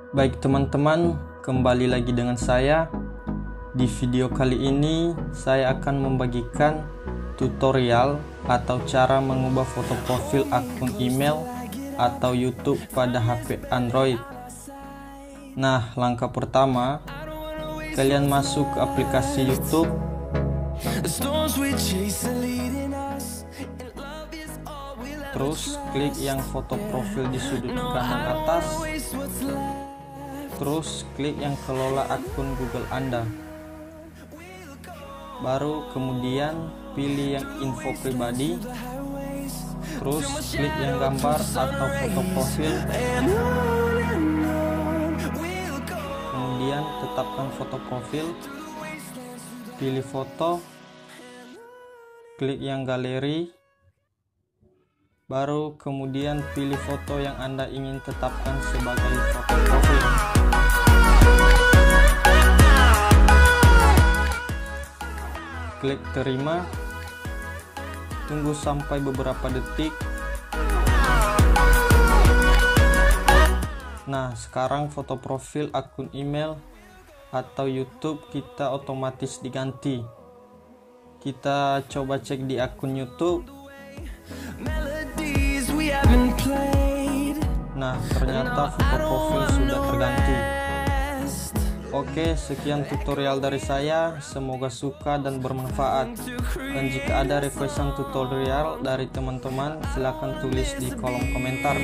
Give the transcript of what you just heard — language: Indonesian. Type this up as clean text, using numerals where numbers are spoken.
Baik teman-teman, kembali lagi dengan saya. Di video kali ini saya akan membagikan tutorial atau cara mengubah foto profil akun email atau YouTube pada HP Android. Nah, langkah pertama, kalian masuk ke aplikasi YouTube. Terus klik yang foto profil di sudut kanan atas. Terus klik yang kelola akun Google Anda. Baru kemudian pilih yang info pribadi. Terus klik yang gambar atau foto profil. Kemudian tetapkan foto profil. Pilih foto. Klik yang galeri. Baru kemudian pilih foto yang Anda ingin tetapkan sebagai foto profil. Klik terima. Tunggu sampai beberapa detik. Nah, sekarang foto profil akun email atau YouTube kita otomatis diganti. Kita coba cek di akun YouTube. Nah, ternyata foto profil sudah terganti. Oke, sekian tutorial dari saya. Semoga suka dan bermanfaat. Dan jika ada requestan tutorial dari teman-teman, silahkan tulis di kolom komentar.